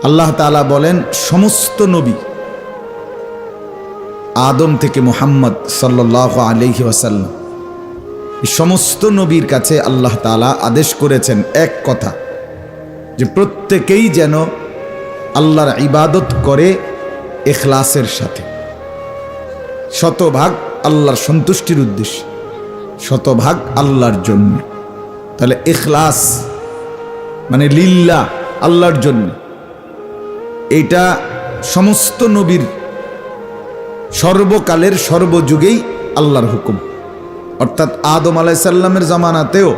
আল্লাহ তাআলা বলেন সমস্ত নবী আদম থেকে মুহাম্মদ সাল্লাল্লাহু আলাইহি ওয়াসাল্লাম সমস্ত নবীর কাছে আল্লাহ তাআলা আদেশ করেছেন এক কথা, যে প্রত্যেকেই যেন আল্লাহর ইবাদত করে ইখলাসের সাথে, শতভাগ আল্লাহর সন্তুষ্টির উদ্দেশ্যে, শতভাগ আল্লাহর জন্য। তাহলে ইখলাস মানে লিল্লাহ, আল্লাহর জন্য, এইটা সমস্ত নবীর সর্বকালের সর্বযুগেই আল্লাহর হুকুম। অর্থাৎ আদম আলাইহিস সালামের জামানাতেও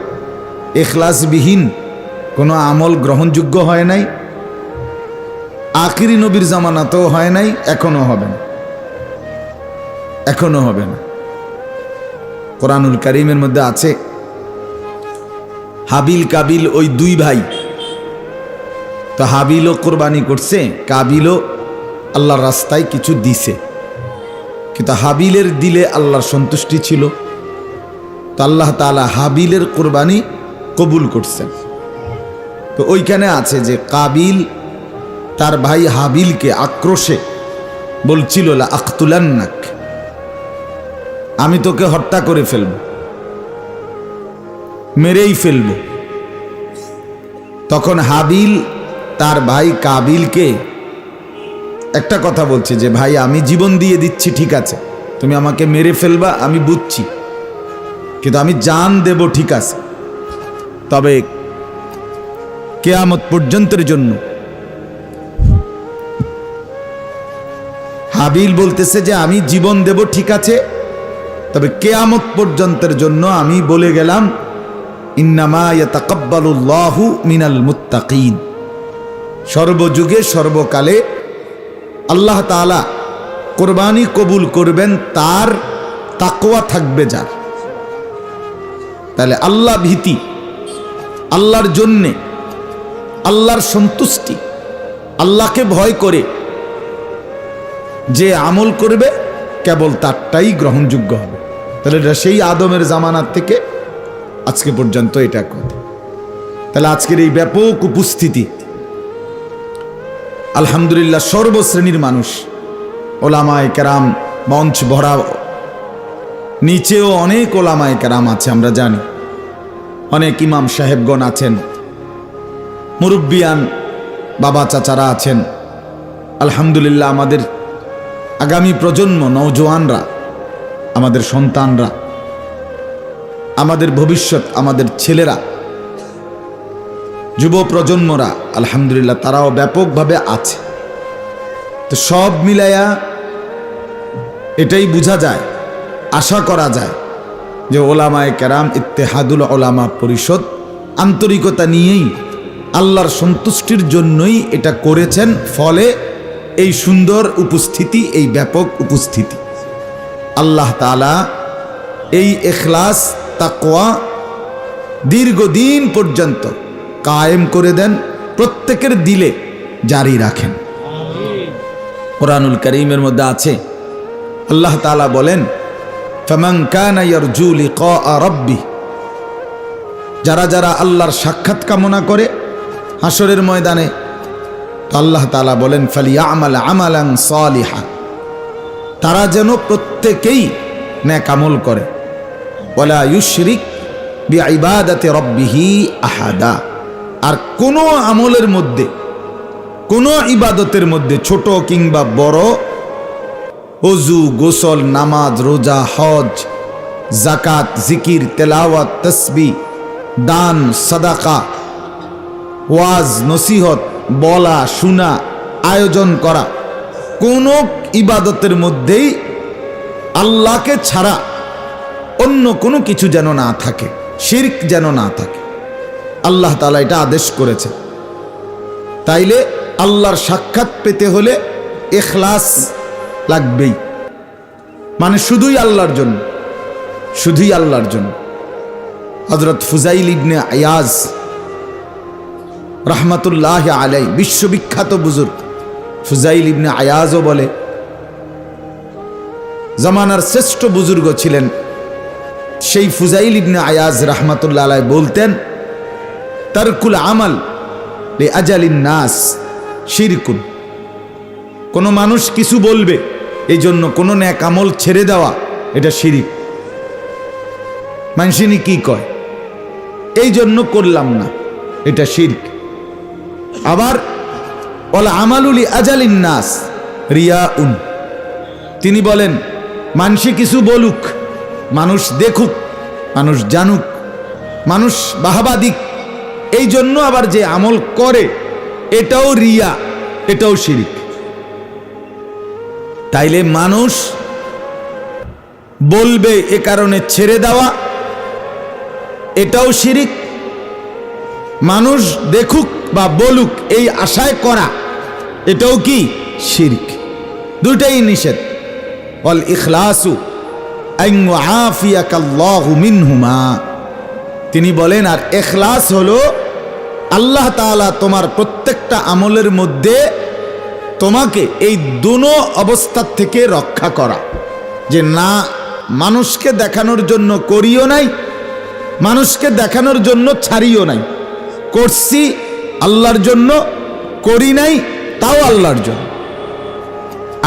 ইখলাসবিহীন কোনো আমল গ্রহণযোগ্য হয় নাই, আখিরি নবীর জামানাতেও হয় নাই, এখনো হবে না, এখনো হবে না। কোরআনুল কারীমের মধ্যে আছে হাবিল কাবিল ওই দুই ভাই, তো হাবিলও কোরবানি করছে, কাবিলও আল্লাহর রাস্তায় কিছু দিছে, কিন্তু হাবিলের দিলে আল্লাহর সন্তুষ্টি ছিল, তো আল্লাহ তাআলা হাবিলের কোরবানি কবুল করছেন। তো ওইখানে আছে যে কাবিল তার ভাই হাবিলকে আক্রোশে বলছিল লা আকতুলান্নাক, আমি তোকে হত্যা করে ফেলব, মেরেই ফেলব। তখন হাবিল তার ভাই কাবিলকে একটা কথা বলছে যে ভাই আমি জীবন দিয়ে দিচ্ছি, ঠিক আছে তুমি আমাকে মেরে ফেলবা আমি বুঝছি, কিন্তু আমি জান দেব, ঠিক আছে, তবে কিয়ামত পর্যন্তের জন্য। হাবিল বলতেছে যে আমি জীবন দেব, ঠিক আছে, তবে কিয়ামত পর্যন্তের জন্য আমি বলে গেলাম ইন্নামা ইয়াতাকাব্বালুল্লাহু মিনাল মুত্তাকিন, সর্বযুগে সর্বকালে আল্লাহ তাআলা কোরবানি কবুল করবেন তার তাকওয়া থাকবে যার। তাহলে আল্লাহ ভীতি, আল্লাহর জন্যে, আল্লাহর সন্তুষ্টি, আল্লাহকে ভয় করে যে আমল করবে কেবল তারটাই গ্রহণযোগ্য হবে। তাহলে এটা সেই আদমের জামানার থেকে আজকে পর্যন্ত এটা কথা। তাহলে আজকের এই ব্যাপক উপস্থিতি, আলহামদুলিল্লাহ সর্বশ্রেণীর মানুষ, ওলামায়ে কেরাম, মঞ্চ ভরা, নিচেও অনেক ওলামায়ে কেরাম আছে, আমরা জানি অনেক ইমাম সাহেবগণ আছেন, মুরব্বিয়ান বাবা চাচারা আছেন। আলহামদুলিল্লাহ আমাদের আগামী প্রজন্ম, নওজোয়ানরা, আমাদের সন্তানরা, আমাদের ভবিষ্যৎ, আমাদের ছেলেরা, যুব প্রজন্মরা, আলহামদুলিল্লাহ তারাও ব্যাপকভাবে আছে। তো সব মিলাইয়া এটাই বোঝা যায়, আশা করা যায় যে ওলামায়ে কেরাম, ইত্তেহাদুল ওলামা পরিষদ আন্তরিকতা নিয়েই আল্লাহর সন্তুষ্টির জন্যই এটা করেছেন, ফলে এই সুন্দর উপস্থিতি, এই ব্যাপক উপস্থিতি। আল্লাহ তাআলা এই ইখলাস তাকওয়া দীর্ঘদিন পর্যন্ত কায়েম করে দেন, প্রত্যেকের দিলে জারি রাখেন। কোরআনুল কারীমের মধ্যে আছে আল্লাহ তাআলা বলেন ফামান কানা ইয়ারজু লিকা রাব্বি, যারা যারা আল্লাহর সাক্ষাৎ কামনা করে হাসরের ময়দানে, তো আল্লাহ তাআলা বলেন ফালিয়ামাল আমালান সালিহা, তারা যেন প্রত্যেকেই নেক আমল করে, ওয়ালা ইউশরিক বিইবাদাতি রাব্বিহি আহাদা, আর কোনো আমলের মধ্যে, কোনো ইবাদতের মধ্যে, ছোট কিংবা বড়, ওযু, গোসল, নামাজ, রোজা, হজ, যাকাত, জিকির, তেলাওয়াত, তাসবিহ, দান, সাদাকা, ওয়াজ, নসিহত, বলা, শোনা, আয়োজন করা, কোন ইবাদতের মধ্যেই আল্লাহকে ছাড়া অন্য কোনো কিছু যেন না থাকে, শিরক যেন না থাকে। আল্লাহ তাআলা এটা আদেশ করেছে। তাইলে আল্লাহর সাক্ষাৎ পেতে হলে ইখলাস লাগবেই, মানে শুধুই আল্লাহর জন্য, শুধুই আল্লাহর জন্য। হযরত ফুজাইল ইবনে আয়াজ রাহমাতুল্লাহি আলাইহি, বিশ্ববিখ্যাত বুজুর্গ ফুজাইল ইবনে আয়াজও বলে জামানার শ্রেষ্ঠ বুজুর্গ ছিলেন। সেই ফুজাইল ইবনে আয়াজ রাহমাতুল্লাহ আলাইহি বলতেন তারকুল আমাল লিআজালিন নাস শিরকুন। কোনো মানুষ কিছু বলবে এই জন্য কোনো নেক আমল ছেড়ে দেওয়া, এটা শিরিক। মানুষিনী কি কয় এই জন্য করলাম না, এটা শিরক। আবার ওয়াল আমালুলি আজালিন নাস রিয়াউন, তিনি বলেন মানুষে কিছু বলুক, মানুষ দেখুক, মানুষ জানুক, মানুষ বাহবা দিক, এই জন্য আবার যে আমল করে এটাও রিয়া, এটাও শিরিক। তাইলে মানুষ বলবে এ কারণে ছেড়ে দেওয়া, এটাও শিরিক। মানুষ দেখুক বা বলুক এই আশায় করা, এটাও কি শিরিক। দুইটাই নিষেধ। ওয়াল ইখলাসু আন ইউআফিয়াকাল্লাহু মিনহুমা, তিনি বলেন আর ইখলাস হলো আল্লাহ তাআলা তোমার প্রত্যেকটা আমলের মধ্যে তোমাকে এই দুনো অবস্থার থেকে রক্ষা করা, যে না মানুষকে দেখানোর জন্য করিও নাই, মানুষকে দেখানোর জন্য ছাড়িও নাই, করছি আল্লাহর জন্য, করি নাই তাও আল্লাহর জন্য।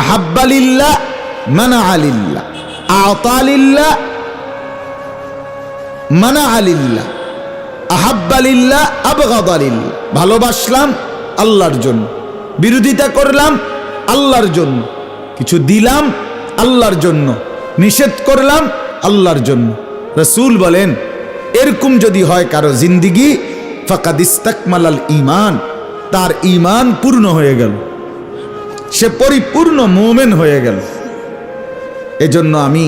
আহাব্বালিল্লাহ মানা আলিল্লাহ, আতালিল্লাহ মানা আলিল্লাহ, আহাব্বালিল্লাহ আবগাদালিল্লাহ, ভালোবাসলাম আল্লাহর জন্য, বিরোধিতা করলাম আল্লাহর জন্য, কিছু দিলাম আল্লাহর জন্য, নিষেধ করলাম আল্লাহর জন্য। রাসূল বলেন এরকম যদি হয় কারো জিন্দিগি, ফাকাদ ইস্তাকমালাল ঈমান, তার ঈমান পূর্ণ হয়ে গেল, সে পরিপূর্ণ মুমিন হয়ে গেল। এজন্য আমি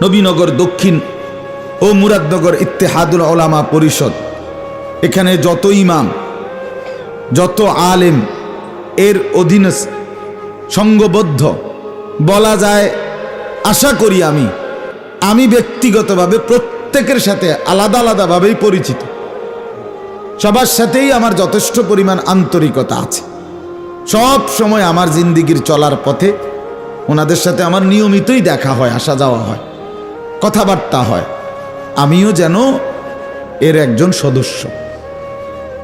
নবীনগর দক্ষিণ ও মুরাদনগর ইত্তেহাদুল উলামা পরিষদ, এখানে যত ইমাম যত আলেম এর অধীনে সঙ্গবদ্ধ বলা যায়, আশা করি আমি ব্যক্তিগতভাবে প্রত্যেকের সাথে আলাদা আলাদাভাবেই পরিচিত, সবার সাথেই আমার যথেষ্ট পরিমাণ আন্তরিকতা আছে। সব সময় আমার জিন্দিগির চলার পথে ওনাদের সাথে আমার নিয়মিতই দেখা হয়, আসা যাওয়া হয়, কথাবার্তা হয়, আমিও যেন এর একজন সদস্য।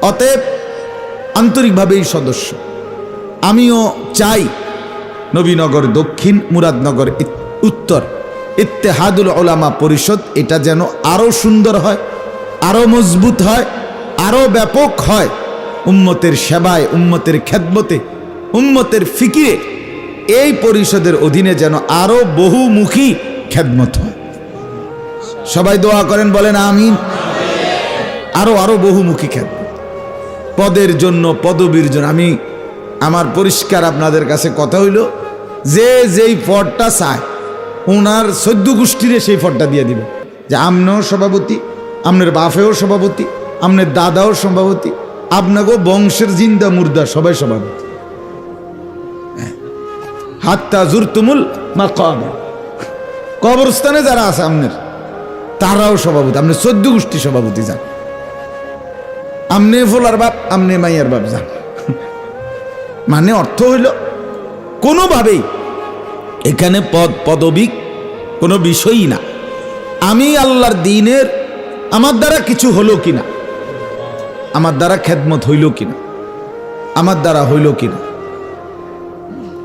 অতএব আন্তরিকভাবেই সদস্য। আমিও চাই নবীনগর দক্ষিণ মুরাদনগর উত্তর ইত্তেহাদুল উলামা পরিষদ এটা যেন আরো সুন্দর হয়, আরো মজবুত হয়, আরো ব্যাপক হয়, উম্মতের সেবায়, উম্মতের খেদমতে, উম্মতের ফিকিরে এই পরিষদের অধীনে যেন আরো বহুমুখী খেদমত হয়। সবাই দোয়া করেন, বলেন আমিন। আরো বহুমুখী খেদমত, পদের জন্য, পদবীর জন্য। আমার পরিষ্কার আপনাদের কাছে কথা হইল, যে যেই পদটা চায় ওনার 14 গোষ্ঠীরে সেই পদটা দিয়ে দিবে, যে আমনেও সভাপতি, আমনের বাপেও সভাপতি, আমনের দাদাও সভাপতি, আপনাকেও বংশের জিন্দা মুর্দা সবাই সভাপতি। হাত্তা জুরতুমুল মাকাম, কবরস্থানে যারা আছে আমনের তারাও সভাপতি, আপনি 14 গোষ্ঠী সভাপতি যান, আমনে ফোলার বাপ, আমনে মাইয়ার বাপ যান। মানে অর্থ হইল কোনোভাবেই এখানে পদবী কোনো বিষয়ই না, আমি আল্লাহর দ্বীনের আমার দ্বারা কিছু হলো কিনা, আমার দ্বারা খেদমত হইল কিনা, আমার দ্বারা হইল কিনা,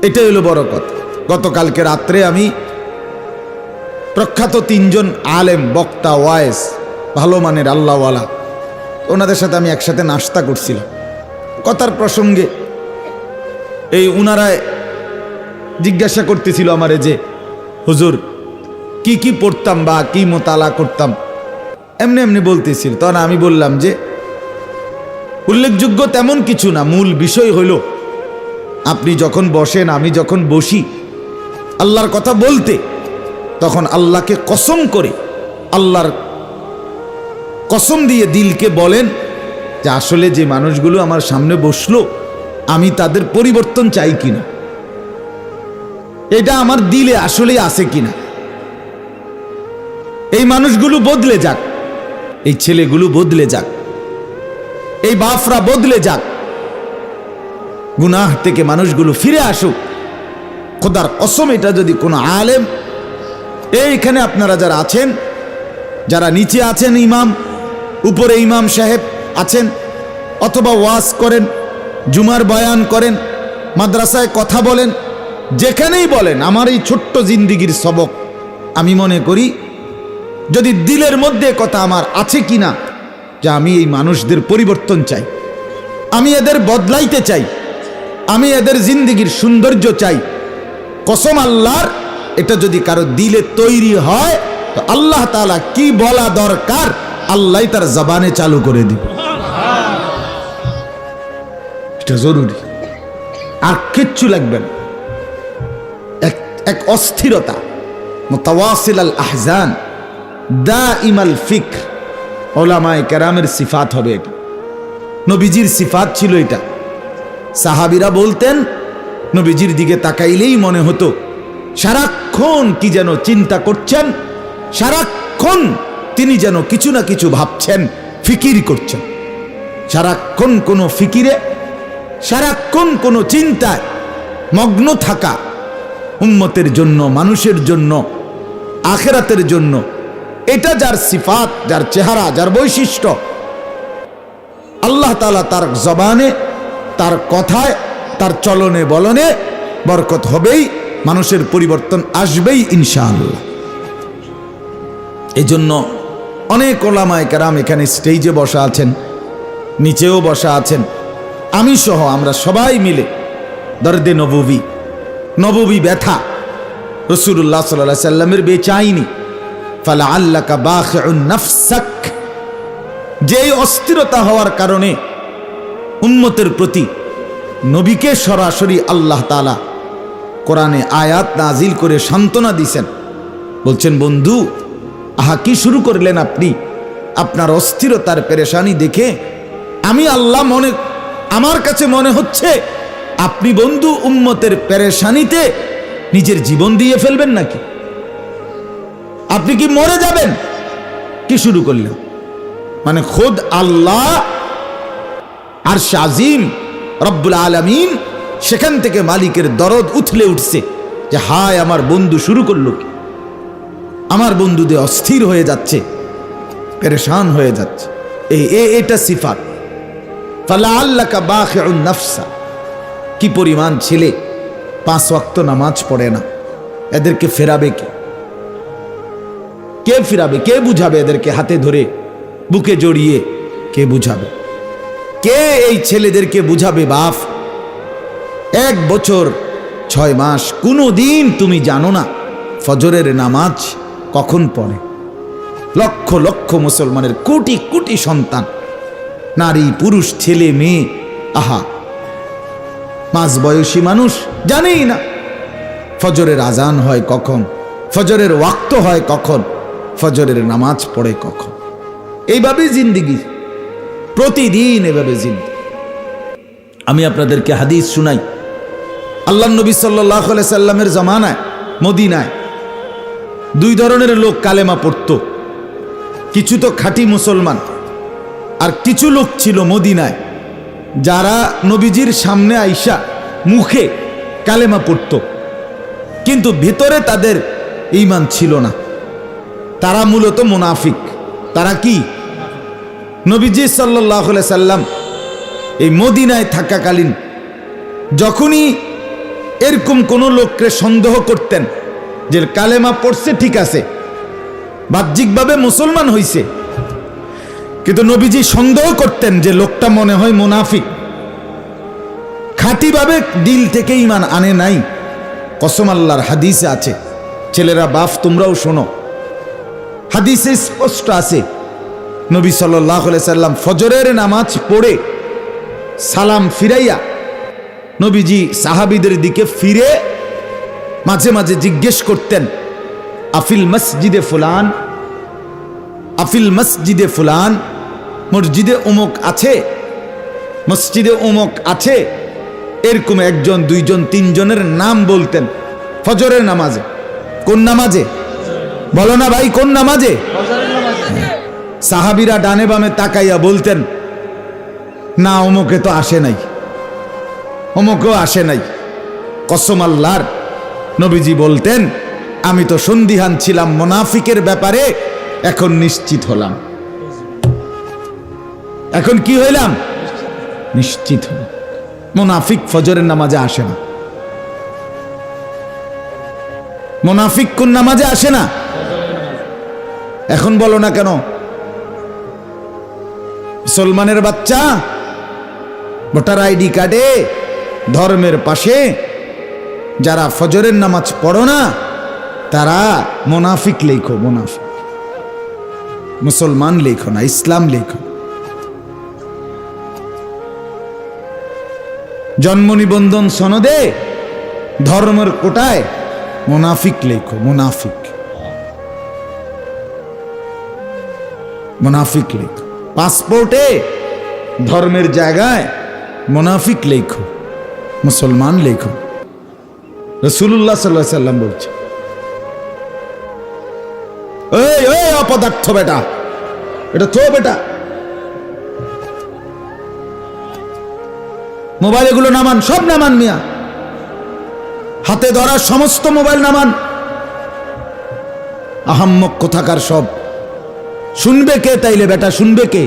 এটাই হইল বড় কথা। গতকালকে রাত্রে আমি প্রখ্যাত 3 জন আলেম, বক্তা, ওয়াইজ, ভালো মানের আল্লাহওয়ালা, ওনাদের সাথে আমি একসাথে নাস্তা করছিলাম। কথার প্রসঙ্গে এই উনারায় জিজ্ঞাসা করতেছিল আমারে যে হুজুর কি কি পড়তাম বা কি মোতালা করতাম, এমনি এমনি বলতেছিল। তখন আমি বললাম যে উল্লেখযোগ্য তেমন কিছু না, মূল বিষয় হইল আপনি যখন বসেন, আমি যখন বসি আল্লাহর কথা বলতে, তখন আল্লাহকে কসম করে, আল্লাহর কসম দিয়ে দিলকে বলেন যে আসলে যে মানুষগুলো আমার সামনে বসলো আমি তাদের পরিবর্তন চাই কিনা, এটা আমার দিলে আসলে আছে কিনা, এই মানুষগুলো বদলে যাক, এই ছেলেগুলো বদলে যাক, এই বাপরা বদলে যাক, গুনাহ থেকে মানুষগুলো ফিরে আসুক। খোদার কসম, এটা যদি কোনো আলেম, এইখানে আপনারা যারা আছেন, যারা নিচে আছেন ইমাম, উপরে ইমাম সাহেব আছেন, অথবা ওয়াজ করেন, জুমার বয়ান করেন, মাদ্রাসায় কথা বলেন, যেখানেই বলেন, আমার এই ছোট্ট জিন্দিগির সবক আমি মনে করি যদি দিলের মধ্যে কথা আমার আছে কিনা যে আমি এই মানুষদের পরিবর্তন চাই, আমি এদের বদলাইতে চাই, আমি এদের জিন্দিগির সৌন্দর্য চাই, কসম আল্লাহর, এটা যদি কারো দিলে তৈরি হয় তো আল্লাহ তাআলা কি বলা দরকার আল্লাহ তার জবানে চালু করে দিবে। এটা জরুরি, আর কিচ্ছু লাগবে না। এক অস্থিরতা, মুতাওয়াসিল আল আহজান, দাইম আল ফিক্র, উলামায়ে কেরামের সিফাত হবে এটা, নবীজির সিফাত ছিল এটা। সাহাবীরা বলতেন নবীজির দিকে তাকাইলেই মনে হতো সারাক্ষণ কি যেন চিন্তা করছেন, সারাক্ষণ তিনি যেন কিছু না কিছু ভাবছেন, ফিকির করছেন, সারাক্ষণ কোনো ফিকিরে, সারাক্ষণ কোনো চিন্তায় মগ্ন থাকা, উম্মতের জন্য, মানুষের জন্য, আখিরাতের জন্য। এটা যার সিফাত, যার চেহারা, যার বৈশিষ্ট্য, আল্লাহ তাআলা তার জবানে, তার কথায়, তার চলনে বলনে বরকত হবেই, মানুষের পরিবর্তন আসবেই ইনশাআল্লাহ। এই জন্য অনেক ওলামায়ে কেরাম এখানে স্টেজে বসা আছেন, নিচেও বসা আছেন, আমি সহ আমরা সবাই মিলে দর্দে নববী ব্যথা, রাসূলুল্লাহ সাল্লাল্লাহু আলাইহি সাল্লামের বেচাইনি, ফালাআল্লাকা বাখিউন নাফসাক, যেই অস্থিরতা হওয়ার কারণে উম্মতের প্রতি নবীকে সরাসরি আল্লাহ তাআলা কোরআনে আয়াত নাজিল করে সান্ত্বনা দিছেন, বলছেন বন্ধু আহা কি শুরু করলেন আপনি, আপনার অস্থিরতার পেরেশানি দেখে আমি আল্লাহ আমার কাছে মনে হচ্ছে আপনি বন্ধু উম্মতের পেরেশানিতে নিজের জীবন দিয়ে ফেলবেন নাকি, আপনি কি মরে যাবেন, কি শুরু করলেন। মানে খুদ আল্লাহ আরশ আজিম রব্বুল আলামিন, সেখান থেকে মালিকের দরদ উথলে উঠছে যে হায় আমার বন্ধু শুরু করলো কি, আমার বন্ধুদের অস্থির হয়ে যাচ্ছে, পেরেশান হয়ে যাচ্ছে। এটা সিফাত। ফালাআল্লাকা বাখিউন নাফসা, কি পরিমাণ ছেলে 5 ওয়াক্ত নামাজ পড়ে না, এদেরকে ফেরাবে কে ফিরাবে, কে বুঝাবে এদেরকে হাতে ধরে বুকে জড়িয়ে, কে বুঝাবে, কে এই ছেলেদেরকে বুঝাবে বাপ। 1 বছর 6 মাস কোনো দিন তুমি জানো না ফজরের নামাজ কখন পড়ে। লক্ষ লক্ষ মুসলমানের কোটি কোটি সন্তান, নারী পুরুষ ছেলে মেয়ে, আহা মাঝবয়সী মানুষ জানেই না ফজরের আজান হয় কখন, ফজরের ওয়াক্ত হয় কখন, ফজরের নামাজ পড়ে কখন। এইভাবে জিন্দিগি, প্রতিদিন এভাবে জিন্দিগি। আমি আপনাদেরকে হাদিস শুনাই, আল্লাহ নবী সাল্লাল্লাহু আলাইহি সাল্লামের জামানায় মদিনায় 2 ধরনের লোক কালেমা পড়ত। কিছু তো খাঁটি মুসলমান, আর কিছু লোক ছিল মদিনায় যারা নবীজির সামনে আইসা মুখে কালেমা পড়ত, কিন্তু ভিতরে তাদের ঈমান ছিল না। তারা মূলত মুনাফিক। তারা কি? নবীজি সাল্লাল্লাহু আলাইহি সাল্লাম এই মদিনায় থাকাকালীন যখনই এরকম কোনো লোককে সন্দেহ করতেন যে কালেমা পড়ছে ঠিক আছে, বাহ্যিকভাবে মুসলমান হইছে, কিন্তু নবীজি সন্দেহ করতেন যে লোকটা মনে হয় মুনাফিক, খাঁটিভাবে দিল থেকে ঈমান আনে নাই। কসম আল্লাহর, হাদিসে আছে, ছেলেরা বাপ তোমরাও শোনো, হাদিসে স্পষ্ট আছে নবী সাল্লাল্লাহু আলাইহি সাল্লাম ফজরের নামাজ পড়ে সালাম ফিরাইয়া নবীজি সাহাবীদের দিকে ফিরে মাঝে মাঝে জিজ্ঞেস করতেন, আফিল মসজিদে ফুলান, আফিল মসজিদে ফুলান, মসজিদে অমুক আছে, মসজিদে অমুক আছে। এরকম 1 জন 2 জন 3 জনের নাম বলতেন ফজরের নামাজে। কোন নামাজে? বলো না ভাই, কোন নামাজে? সাহাবীরা ডানে বামে তাকাইয়া বলতেন, না অমুকে তো আসে নাই, অমুকেও আসে নাই। কসম আল্লাহর, নবীজি বলতেন, আমি তো সন্দিহান ছিলাম মুনাফিকের ব্যাপারে, এখন নিশ্চিত হলাম। এখন কি হইলাম? নিশ্চিত হলাম। মুনাফিক ফজরের নামাজে আসে না। মুনাফিক কোন নামাজে আসে না? এখন বলো না কেন? মুসলমানের বাচ্চা ভোটার আইডি কার্ডে ধর্মের পাশে যারা ফজরের নামাজ পড়ো না তারা মুনাফিক লেখো, মুনাফিক। মুসলমান লেখো না, ইসলাম লেখো। জন্ম নিবন্ধন সনদে ধর্মের কোটায় মুনাফিক লেখো, মুনাফিক, মুনাফিক লেখো। পাসপোর্টে ধর্মের জায়গায় মুনাফিক লেখো, মুসলমান লেখো। রাসূলুল্লাহ সাল্লাল্লাহু আলাইহি সাল্লাম বলছে, এই অপদার্থ বেটা, এটা তো বেটা, মোবাইল এগুলো নামান, সব নামান মিয়া, হাতে ধরা সমস্ত মোবাইল নামান। আহাম্মক কোথাকার সব। শুনবে কে তাইলে বেটা, শুনবে কে?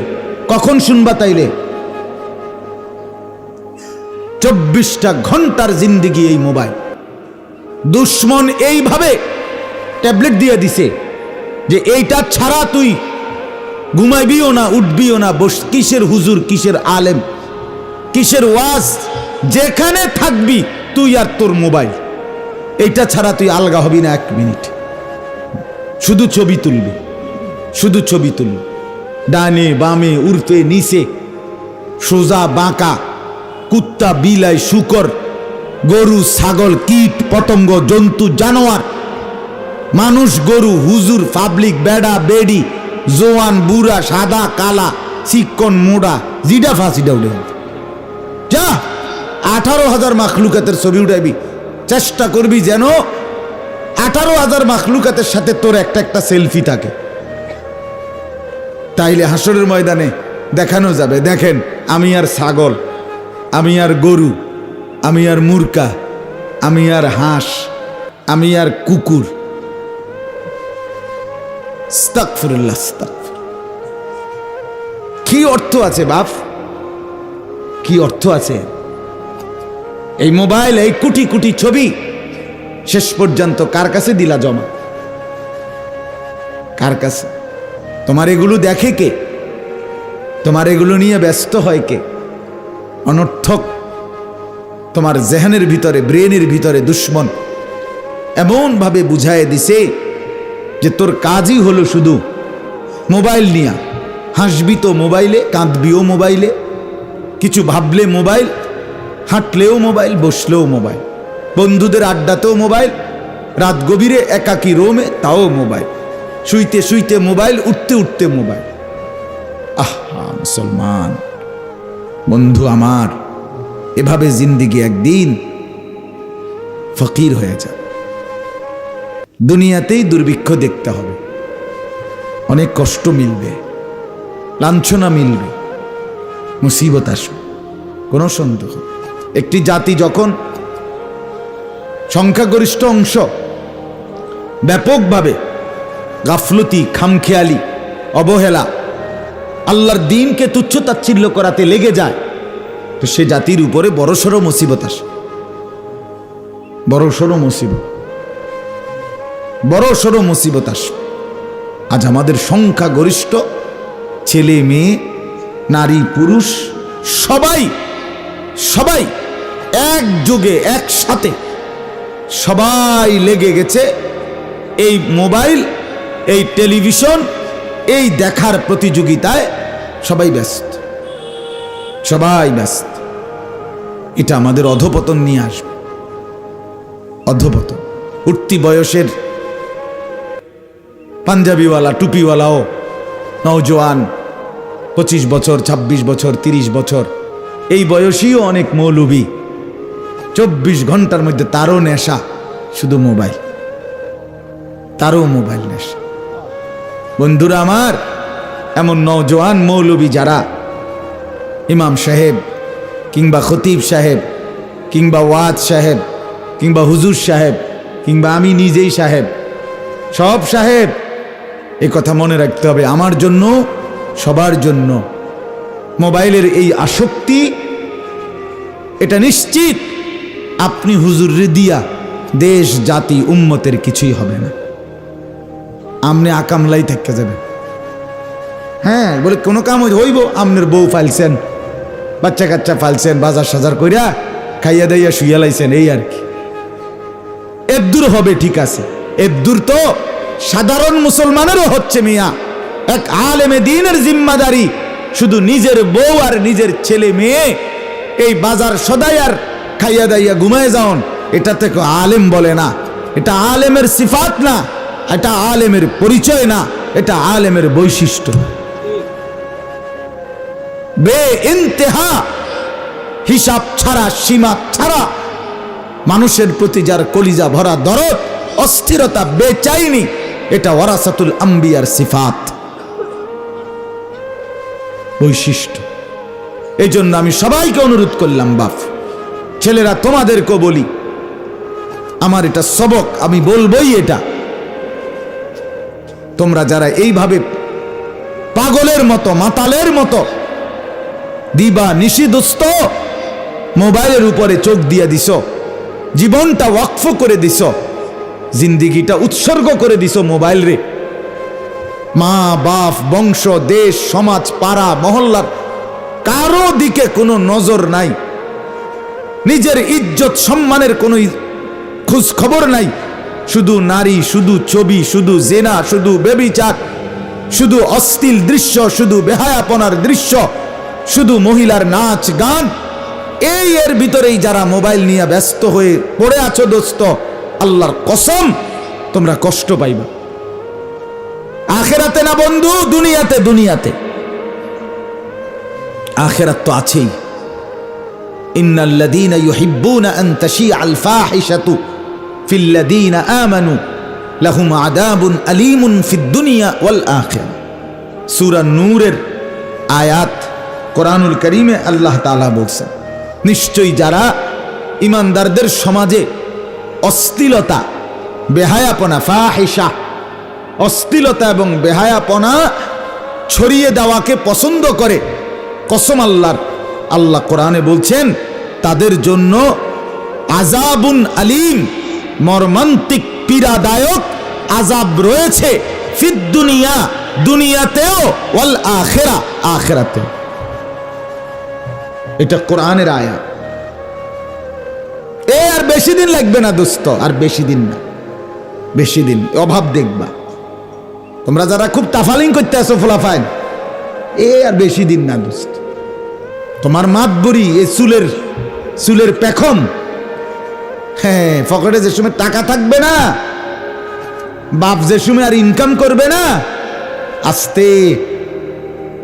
কখন শুনবা তাইলে? 24টা ঘন্টার জিন্দেগি এই মোবাইল। দুশ্মন এইভাবে ট্যাবলেট দিয়ে দিছে যে এইটা ছাড়া তুই ঘুমাইবিও না, উঠবিও না। বস কিসের হুজুর, কিসের আলেম, কিসের ওয়াজ, যেখানে থাকবি তুই আর তোর মোবাইল, এইটা ছাড়া তুই আলগা হবি না এক মিনিট। শুধু ছবি তুলবি, শুধু ছবি তুলবি, ডানে বামে উর্ফে নিচে, সোজা বাঁকা, কুত্তা বিলাই শুকর, গরু ছাগল, কীট পতঙ্গ, জন্তু জানোয়ার, মানুষ গরু, হুজুর পাবলিক, বেড়া বেড়ি, জোয়ান বুড়া, সাদা কালা, চিকন মোড়া, জিডা ফাঁসিটা উঠে যা। 18,000 মাখলুকাতের ছবি উঠাইবি, চেষ্টা করবি যেন 18,000 মাখলুকাতের সাথে তোর একটা একটা সেলফি থাকে। তাইলে হাসরের ময়দানে দেখানো যাবে, দেখেন আমি আর ছাগল, আমি আর গরু, আমি আর মুরকা, আমি আর হাঁস, আমি আর কুকুর। আস্তাগফিরুল্লাহ, আস্তাগফিরুল্লাহ। কি অর্থ আছে বাপ, কি অর্থ আছে? এই মোবাইল, এই কোটি কোটি ছবি শেষ পর্যন্ত কার কাছে দিলা জমা? কার কাছে? তোমার এগুলো দেখে কে? তোমার এগুলো নিয়ে ব্যস্ত হয় কে? অনর্থক তোমার জেহানের ভিতরে, ব্রেনের ভিতরে দুশ্মন এমন ভাবে বুঝায় দিছে যে তোর কাজই হলো শুধু মোবাইল নিয়া। হাসবি তো মোবাইলে, কাঁদবিও মোবাইলে, কিছু ভাবলে মোবাইল, হাঁটলেও মোবাইল, বসলেও মোবাইল, বন্ধুদের আড্ডাতেও মোবাইল, রাত গভীরে একাকী রোমে তাও মোবাইল, শুইতে শুইতে মোবাইল, উঠতে উঠতে মোবাইল। আহা মুসলমান বন্ধু আমার, এভাবে জিন্দেগি একদিন ফকির হয়ে যাবে। দুনিয়াতেই দুর্ভিক্ষ দেখতে হবে, অনেক কষ্ট মিলবে, লাঞ্ছনা মিলবে, মুসিবত আসবে, কোনো সন্দেহ। একটি জাতি যখন সংখ্যাগরিষ্ঠ অংশ ব্যাপকভাবে গাফলতি, খামখেয়ালি, অবহেলা, আল্লাহর দ্বীনকে তুচ্ছ-তাচ্ছিল্য করাতে লেগে যায়, তো সে জাতির উপরে বড়সড় মুসিবত আসে, বড়সড় মুসিবত, বড়সড় মুসিবত আসে। আজ আমাদের সংখ্যাগরিষ্ঠ ছেলে মেয়ে, নারী পুরুষ সবাই সবাই একযোগে একসাথে সবাই লেগে গেছে এই মোবাইল, এই টেলিভিশন, এই দেখার প্রতিযোগিতায়। সবাই ব্যস্ত, সবাই ব্যস্ত। এটা আমাদের অধপতন নিয়ে আসবে, অধপতন। উঠতি বয়সের পাঞ্জাবিওয়ালা, টুপিওয়ালাও নওজোয়ান, 25 বছর, 26 বছর, 30 বছর, এই বয়সীও অনেক মৌলবী। 24 ঘন্টার মধ্যে তারও নেশা শুধু মোবাইল, তারও মোবাইল নেশা। বন্ধুরা আমার, এমন নওজোয়ান মৌলবী যারা ইমাম সাহেব কিংবা খতিব সাহেব কিংবা ওয়াজ সাহেব কিংবা হুজুর সাহেব কিংবা আমি নিজেই সাহেব, সব সাহেব, এই কথা মনে রাখতে হবে, আমার জন্য, সবার জন্য মোবাইলের এই আসক্তি এটা নিশ্চিত আপনি হুজুরে দিয়া দেশ জাতি উম্মতের কিছুই হবে না, আমনে আকামলাই থেকে যাবেন। হ্যাঁ, বলে কোনো কাম হইব, আমনের বউ ফাইলছেন, বাচ্চা কাচ্চা ফাইলছেন, বাজার সাজার কইরা খাইয়া দাইয়া শুইয়া লাইছেন, এই আর কি। এদ্দুর হবে ঠিক আছে, এদ্দুর তো সাধারণ মুসলমানেরও হচ্ছে মিয়া। এক আলেমে দ্বীনের জিম্মাদারি শুধু নিজের বউ আর নিজের ছেলে মেয়ে এই বাজার সদাই আর খাইয়া দাইয়া ঘুমায় যাওন, এটা থেকে আলেম বলে না। এটা আলেমের সিফাত না, এটা আলেমের পরিচয় না, এটা আলেমের বৈশিষ্ট্য। বে ইন্তেহা হিসাব ছাড়া, সীমা ছাড়া মানুষের প্রতি যার কলিজা ভরা দরদ, অস্থিরতা, বেচাইনি, এটা ওয়ারাসাতুল আম্বিয়ার সিফাত, বৈশিষ্ট্য। এই জন্য আমি সবাইকে অনুরোধ করলাম, বাপ ছেলেরা তোমাদেরকেও বলি, আমার এটা সবক, আমি বলবই এটা। তোমরা যারা এইভাবে পাগলের মতো, মাতালের মতো দিবা নিশিদোস্ত মোবাইলের উপরে চোখ দিয়ে দিছ, জীবনটা ওয়াকফ করে দিছ, জিন্দিগিটা উৎসর্গ করে দিছ মোবাইল রে, মা বাপ, বংশ, দেশ, সমাজ, পাড়া মহল্লার কারো দিকে কোনো নজর নাই, নিজের ইজ্জত সম্মানের কোনো খোঁজ খবর নাই, শুধু নারী, শুধু ছবি, শুধু জেনা, শুধু বেবিচার, শুধু অশ্লীল দৃশ্য, শুধু বেহায়াপনার দৃশ্য, শুধু মহিলার নাচ গান। এই এর ভিতরেই যারা মোবাইল নিয়ে ব্যস্ত হয়ে পড়ে আছো দোস্ত, আল্লাহর কসম তোমরা কষ্ট পাইবা। আখেরাতে না বন্ধু, দুনিয়াতে, দুনিয়াতে। আখেরাত তো আছেই। ইন্নাল্লাযীনা ইউহিব্বুনা আন তাশীআল ফাহিশাতু ফিল্লাযীনা আমানু লাহুম আযাবুন আলীমুন ফিদ দুনিয়া ওয়াল আখিরা। সূরা নূরের আয়াত, কোরআনুল কারীমে আল্লাহ তাআলা বলছেন, নিশ্চয়ই যারা ইমানদারদের সমাজে অশ্লীলতা, বেহায়াপনা, ফাহিশা, অশ্লীলতা এবং বেহায়াপনা ছড়িয়ে দেওয়াকে পছন্দ করে, কসম আল্লাহর, আল্লাহ কোরআনে বলছেন তাদের জন্য আযাবুন আলীম, মর্মান্তিক পীড়াদায়ক আযাব রয়েছে, ফিদ দুনিয়া, দুনিয়াতেও, ওয়াল আখিরা, আখিরাতেও। এটা কোরআনের আয়াত। আর বেশি দিন লাগবে না দোস্ত, আর বেশি দিন না, বেশি দিন অভাব দেখবা। তোমরা যারা খুব তাফালিং করতে আসো ফলাফাইন, আর বেশি দিন না দোস্ত। তোমার মাতবরি, এই চুলের পেখম, হ্যাঁ, পকেটে যে সময় টাকা থাকবে না, বাপ যে সময় আর ইনকাম করবে না, আস্তে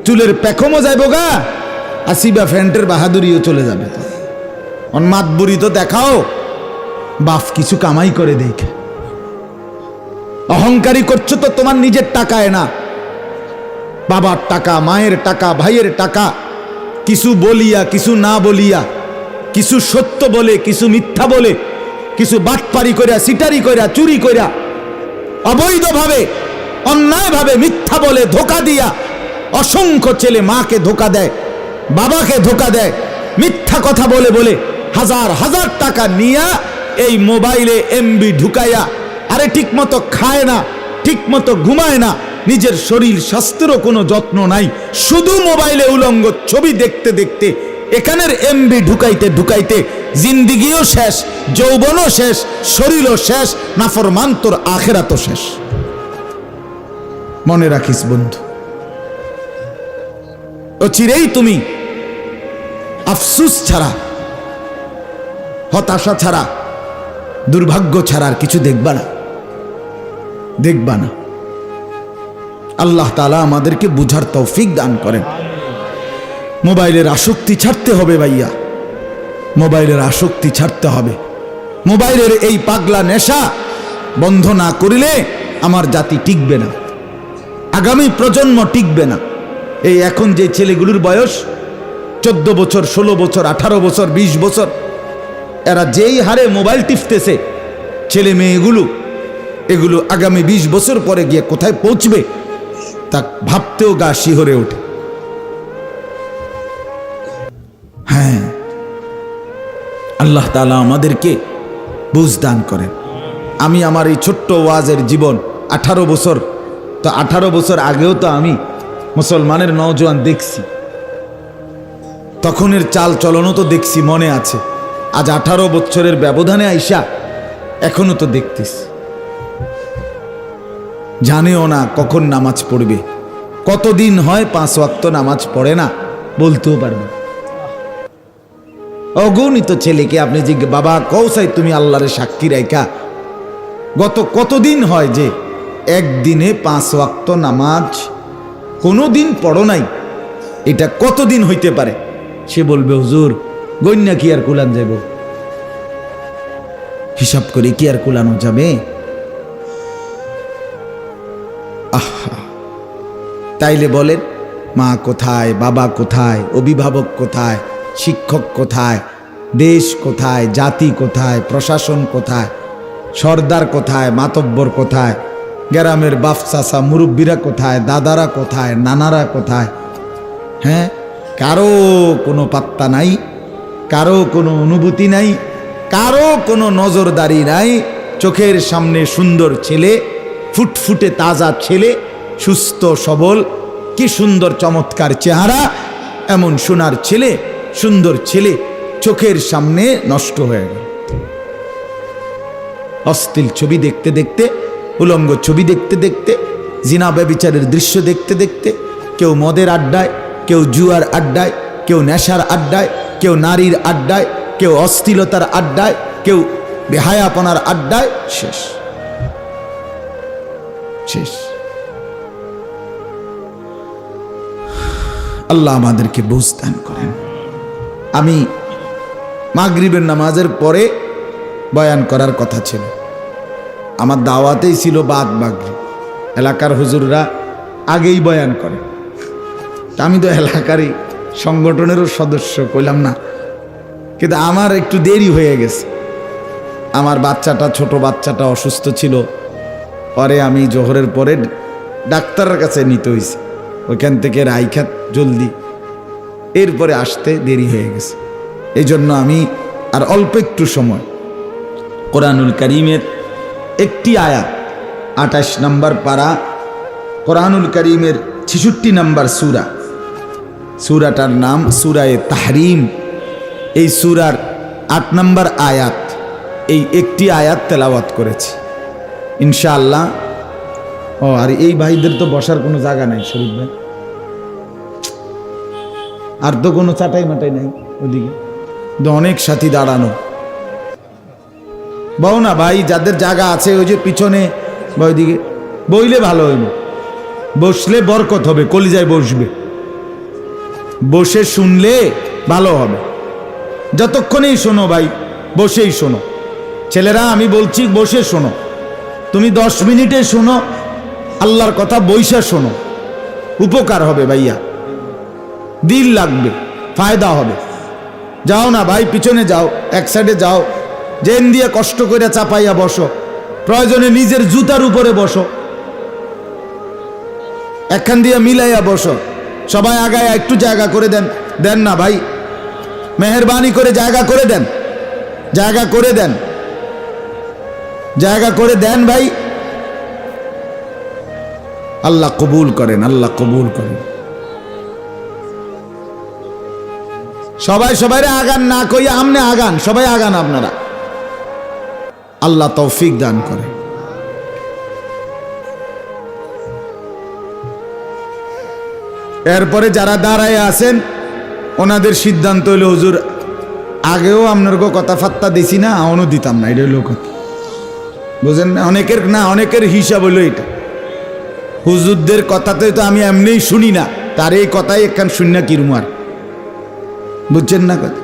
চুলের পেখমও যাইব গা, আসিবা ফ্যান্টের বাহাদুরিও চলে যাবে। অন মাতবুরি তো দেখাও, বাপ কিছু কামাই করে দেখে। অহংকারী করছো তো তোমার নিজের টাকায় না, বাবার টাকা, মায়ের টাকা, ভাইয়ের টাকা, কিছু বলিয়া কিছু না বলিয়া, কিছু সত্য বলে কিছু মিথ্যা বলে, কিছু বাটপারি কইরা, সিটারি কইরা, চুরি কইরা, অবৈধভাবে, অন্যায়ভাবে মিথ্যা বলে ধোকা দিয়া অসংখ্য ছেলে মাকে ধোকা দেয়, বাবাকে ধোকা দেয়, মিথ্যা কথা বলে বলে হাজার হাজার টাকা নিয়া এই মোবাইলে এমবি ঢুকাইয়া, আরে ঠিক মতো খায় না, ঠিক মতো ঘুমায় না, নিজের শরীর স্বাস্থ্যেরও কোনো যত্ন নাই, শুধু মোবাইলে উলঙ্গ ছবি দেখতে দেখতে, এখানের এমবি ঢুকাইতে ঢুকাইতে জিন্দিগিও শেষ, যৌবনও শেষ, শরীরও শেষ, নাফরমান তোর আখিরাতও শেষ। মনে রাখিস বন্ধু, ও চিরেই তুমি আফসুস ছাড়া, হতাশা ছাড়া, দুর্ভাগ্য ছাড়া আর কিছু দেখবা না, দেখবা না। আল্লাহ তাআলা আমাদেরকে বুঝার তৌফিক দান করেন। মোবাইলের আসক্তি ছাড়তে হবে ভাইয়া, মোবাইলের আসক্তি ছাড়তে হবে। মোবাইলের এই পাগলা নেশা বন্ধ না করিলে আমার জাতি টিকবে না, আগামী প্রজন্ম টিকবে না। এই এখন যে ছেলেগুলোর বয়স 14 বছর, 16 বছর, 18 বছর, 20 বছর, এরা যেই হারে মোবাইল টিপতেছে, ছেলে মেয়েগুলো, এগুলো আগামী 20 বছর পরে গিয়ে কোথায় পৌঁছবে তা ভাবতেও গা শিহরে ওঠে। হ্যাঁ, আল্লাহ তাআলা আমাদেরকে বুঝ দান করেন। আমি আমার এই ছোট্ট ওয়াজের জীবন 18 বছর, তো 18 বছর আগেও তো আমি মুসলমানের নওজোয়ান দেখছি, তখনের চাল চলনও তো দেখছি, মনে আছে। আজ 18 বছরের ব্যবধানে আইসা এখনো তো দেখতেছি। জানেও না কখন নামাজ পড়বে, কতদিন হয় 5 ওয়াক্ত নামাজ পড়ে না, বলতেও পারবে। অগণিত ছেলেকে আপনি জিজ্ঞেস, বাবা কৌসাই তুমি আল্লাহরে সাক্ষী রাইখা কতদিন হয় যে একদিনে 5 ওয়াক্ত নামাজ কোনো দিন পড়ো নাই, এটা কতদিন হইতে পারে? সে বলবে হুজুর গন্যা কি আর কুলান যাব, হিসাব করে কি আর কুলানো যাবে? আহা, তাইলে বলেন মা কোথায়, বাবা কোথায়, অভিভাবক কোথায়, শিক্ষক কোথায়, দেশ কোথায়, জাতি কোথায়, প্রশাসন কোথায়, সর্দার কোথায়, মাতব্বর কোথায়, গ্রামের বাপ চাচা মুরব্বীরা কোথায়, দাদারা কোথায়, নানারা কোথায়? হ্যাঁ, কারো কোনো পাত্তা নাই, কারো কোনো অনুভূতি নাই, কারো কোনো নজরদারি নাই। চোখের সামনে সুন্দর ছেলে, ফুটফুটে তাজা ছেলে, সুস্থ সবল, কি সুন্দর চমৎকার চেহারা, এমন সোনার ছেলে, সুন্দর ছেলে চোখের সামনে নষ্ট হয়ে গেল। অশ্লীল ছবি দেখতে দেখতে, উলঙ্গ ছবি দেখতে দেখতে, জিনা ব্যভিচারের দৃশ্য দেখতে দেখতে, কেউ মদের আড্ডায়, কেউ জুয়ার আড্ডায়, কেউ নেশার আড্ডায়, কেউ নারীর আড্ডায়, কেউ অশ্লীলতার আড্ডায়, কেউ বেহায়াপনার আড্ডায়, শেষ শেষ। আল্লাহ আমাদেরকে বুঝ দান করেন। আমি মাগরিবের নামাজের পরে বয়ান করার কথা ছিল, আমার দাওয়াতেই ছিল বাদ মাগরিব। এলাকার হুজুররা আগেই বয়ান করে, আমি তো এলাকারই সংগঠনেরও সদস্য, কইলাম না, কিন্তু আমার একটু দেরি হয়ে গেছে। আমার বাচ্চাটা, ছোট বাচ্চাটা অসুস্থ ছিল, পরে আমি জোহরের পরে ডাক্তারের কাছে নিতে হয়েছে, ওইখান থেকে রাইখাত জলদি, এরপরে আসতে দেরি হয়ে গেছে। এই জন্য আমি আর অল্প একটু সময় কোরআনুল কারীমের একটি আয়াত, 28 নম্বর পারা কোরআনুল কারীমের 66 নম্বর সূরা, সূরাটার নাম সূরায়ে তাহরিম। এই সূরার 8 নম্বর আয়াত, এই একটি আয়াত তেলাওয়াত করেছি ইনশাআল্লাহ। ও আর এই ভাইদের তো বসার কোনো জায়গা নাই, শরীফ ভাই, আর তো কোনো চাটাই মাটাই নাই ওদিকে, অনেক সাথী দাঁড়ানো। বউ না ভাই, যাদের জায়গা আছে ওই যে পিছনে বা ওইদিকে বইলে ভালো হইব, বসলে বরকত হবে, কলিজায় বসবে, বসে শুনলে ভালো হবে। যতক্ষণেই শোনো ভাই, বসেই শোনো। ছেলেরা আমি বলছি বসে শোনো, তুমি 10 মিনিটে শোনো আল্লাহর কথা, বইসা শোনো, উপকার হবে ভাইয়া, দিল লাগবে, ফায়দা হবে। যাও না ভাই, পিছনে যাও, এক সাইডে যাও, জেন দিয়ে কষ্ট করে চাপাইয়া বসো, প্রয়োজনে নিজের জুতার উপরে বসো, একখান দিয়ে মিলাইয়া বসো। সবাই আগায় একটু জায়গা করে দেন, দেন না ভাই, মেহেরবানি করে জায়গা করে দেন, জায়গা করে দেন, জায়গা করে দেন ভাই। আল্লাহ কবুল করেন, আল্লাহ কবুল করেন। সবাই সবাইরে আগান না কইয়া আমনে আগান, সবাই আগান আপনারা, আল্লাহ তৌফিক দান করে। এরপরে যারা দাঁড়ায় আছেন ওনাদের সিদ্ধান্ত হইল, হুজুর আগেও আপনার কথা ফাত্তা দিছি না, এখনও দিতাম না, এটা হইল কথা, বুঝেন না? অনেকের হিসাব হইল এটা। হুজুরদের কথাতে তো আমি এমনিই শুনি না, তার এই কথাই একখান শুনি না কিরমার, বুঝছেন না কথা?